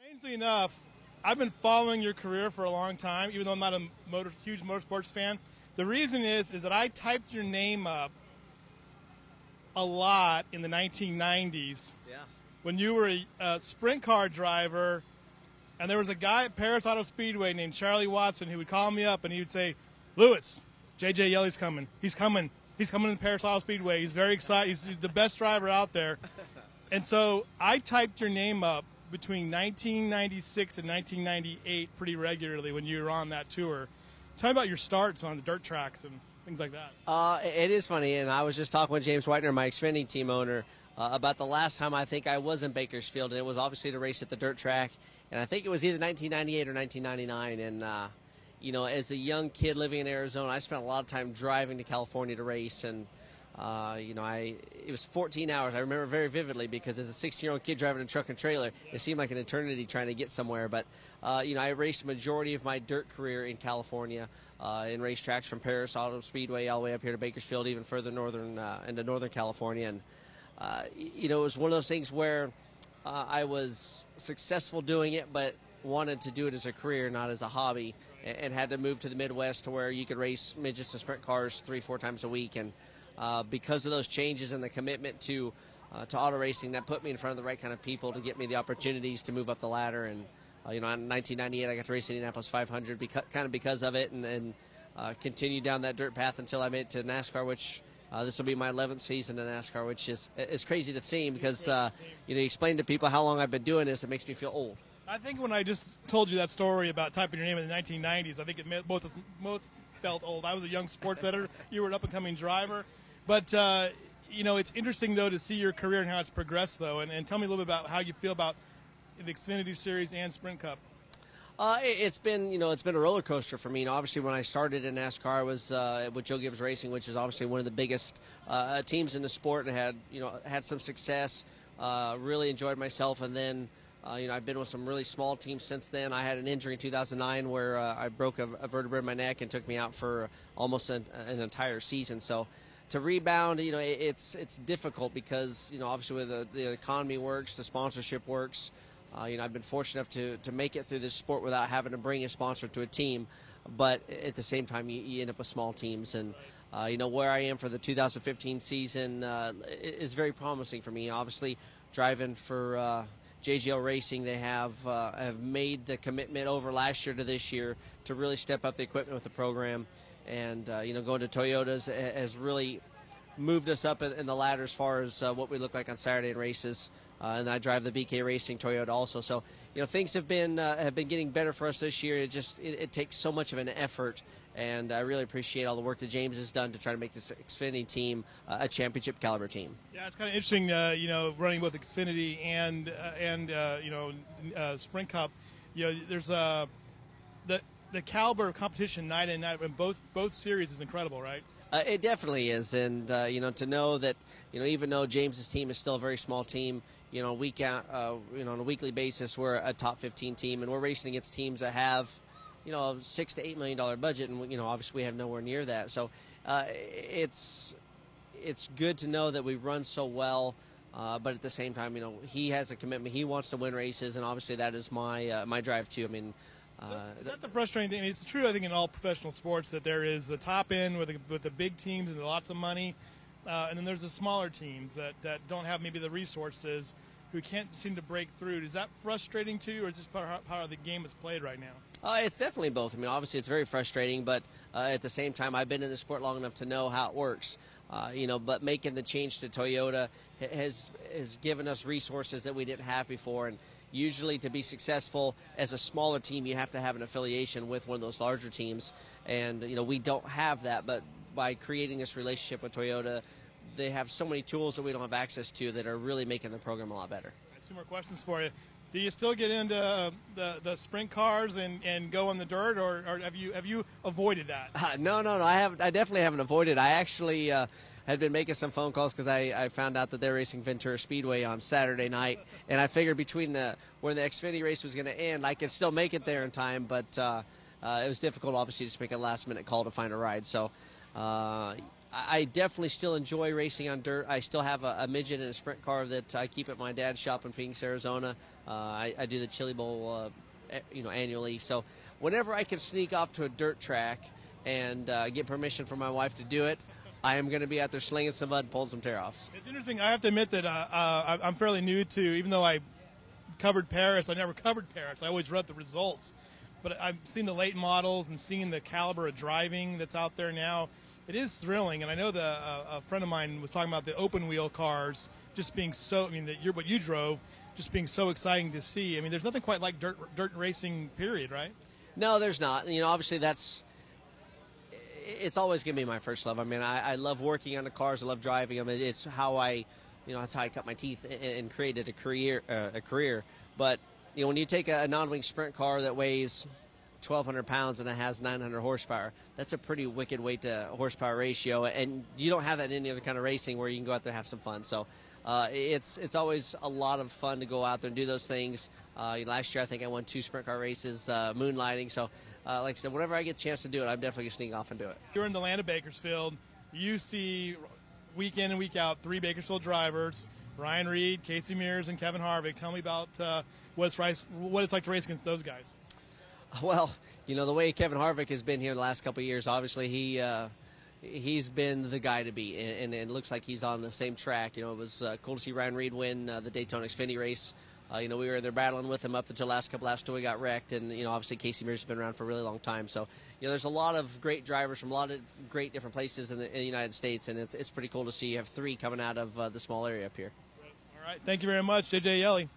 Strangely enough, I've been following your career for a long time, even though I'm not a huge motorsports fan. The reason is that I typed your name up a lot in the 1990s when you were a sprint car driver, and there was a guy at Paris Auto Speedway named Charlie Watson who would call me up and he would say, "Lewis, J.J. Yeley's coming. He's coming. He's coming to Paris Auto Speedway. He's very excited. He's the best driver out there." And so I typed your name up between 1996 and 1998 pretty regularly when you were on that tour. Tell me about your starts on the dirt tracks and things like that. It is funny, and I was just talking with James Whitener, my Xfinity team owner, about the last time I think I was in Bakersfield, and it was obviously to race at the dirt track, and I think it was either 1998 or 1999, and as a young kid living in Arizona, I spent a lot of time driving to California to race, and it was 14 hours. I remember very vividly because as a 16-year-old kid driving a truck and trailer, it seemed like an eternity trying to get somewhere. But, I raced the majority of my dirt career in California in racetracks from Paris Auto Speedway all the way up here to Bakersfield, even further into Northern California. And, it was one of those things where I was successful doing it, but wanted to do it as a career, not as a hobby, and had to move to the Midwest to where you could race midgets and sprint cars 3-4 times a week. And because of those changes and the commitment to auto racing, that put me in front of the right kind of people to get me the opportunities to move up the ladder. And in 1998, I got to race Indianapolis 500 because of it, and then continued down that dirt path until I made it to NASCAR, which this will be my 11th season in NASCAR, which is crazy to see because you explain to people how long I've been doing this, it makes me feel old. I think when I just told you that story about typing your name in the 1990s, I think it both felt old. I was a young sports editor. You were an up-and-coming driver. But, it's interesting, though, to see your career and how it's progressed, though. And tell me a little bit about how you feel about the Xfinity Series and Sprint Cup. It's been a roller coaster for me. Obviously, when I started in NASCAR, I was with Joe Gibbs Racing, which is obviously one of the biggest teams in the sport, and had some success. Really enjoyed myself, and then I've been with some really small teams since then. I had an injury in 2009 where I broke a vertebrae in my neck and took me out for almost an entire season. So to rebound, it's difficult because obviously the economy works, the sponsorship works. I've been fortunate enough to make it through this sport without having to bring a sponsor to a team, but at the same time you end up with small teams. And where I am for the 2015 season is very promising for me. Obviously, driving for JGL Racing, they have made the commitment over last year to this year to really step up the equipment with the program, and going to Toyotas has really moved us up in the ladder as far as what we look like on Saturday in races. And I drive the BK Racing Toyota also, so things have been getting better for us this year. It takes so much of an effort, and I really appreciate all the work that James has done to try to make this Xfinity team a championship caliber team. Yeah, it's kind of interesting, running both Xfinity and Sprint Cup. There's the caliber of competition night and night in both series is incredible, right? It definitely is, and to know that even though James's team is still a very small team, week out, on a weekly basis, we're a top 15 team, and we're racing against teams that have a $6 to $8 million budget, and obviously we have nowhere near that. So it's good to know that we run so well, but at the same time, he has a commitment. He wants to win races, and obviously that is my drive too. I mean. Is that the frustrating thing? It's true, I think, in all professional sports that there is the top end with the big teams and lots of money, and then there's the smaller teams that don't have maybe the resources, who can't seem to break through. Is that frustrating to you, or is this part of the game is played right now? It's definitely both. I mean, obviously it's very frustrating, but at the same time, I've been in the sport long enough to know how it works. But making the change to Toyota has given us resources that we didn't have before, and usually to be successful as a smaller team, you have to have an affiliation with one of those larger teams, and we don't have that. But by creating this relationship with Toyota, they have so many tools that we don't have access to that are really making the program a lot better. Two more questions for you. Do you still get into the sprint cars and go on the dirt, or have you avoided that? No. I definitely haven't avoided. I actually had been making some phone calls because I found out that they're racing Ventura Speedway on Saturday night, and I figured between when the Xfinity race was going to end, I could still make it there in time, but it was difficult, obviously, to just make a last-minute call to find a ride. So I definitely still enjoy racing on dirt. I still have a midget and a sprint car that I keep at my dad's shop in Phoenix, Arizona. I do the Chili Bowl, annually. So whenever I can sneak off to a dirt track and get permission from my wife to do it, I am going to be out there slinging some mud and pulling some tear-offs. It's interesting. I have to admit that I'm fairly new to, even though I covered Paris, I never covered Paris. I always read the results. But I've seen the late models and seeing the caliber of driving that's out there now. It is thrilling, and I know a friend of mine was talking about the open wheel cars just being so. I mean, what you drove, just being so exciting to see. I mean, there's nothing quite like dirt racing, period, right? No, there's not. Obviously it's always going to be my first love. I mean, I love working on the cars. I love driving them. It's how that's how I cut my teeth and created a career. But when you take a non-wing sprint car that weighs 1,200 pounds and it has 900 horsepower. That's a pretty wicked weight to horsepower ratio, and you don't have that in any other kind of racing where you can go out there and have some fun. So it's always a lot of fun to go out there and do those things. Last year I think I won 2 sprint car races, moonlighting. So like I said, whenever I get a chance to do it, I'm definitely going to sneak off and do it. You're in the land of Bakersfield. You see week in and week out 3 Bakersfield drivers, Ryan Reed, Casey Mears, and Kevin Harvick. Tell me about what it's like to race against those guys. Well, the way Kevin Harvick has been here the last couple of years, obviously he's been the guy to beat, and it looks like he's on the same track. It was cool to see Ryan Reed win the Daytona Xfinity race. We were there battling with him up until the last couple laps till we got wrecked, and obviously Casey Mears has been around for a really long time. So there's a lot of great drivers from a lot of great different places in the United States, and it's pretty cool to see you have 3 coming out of the small area up here. All right, thank you very much, JJ Yeley.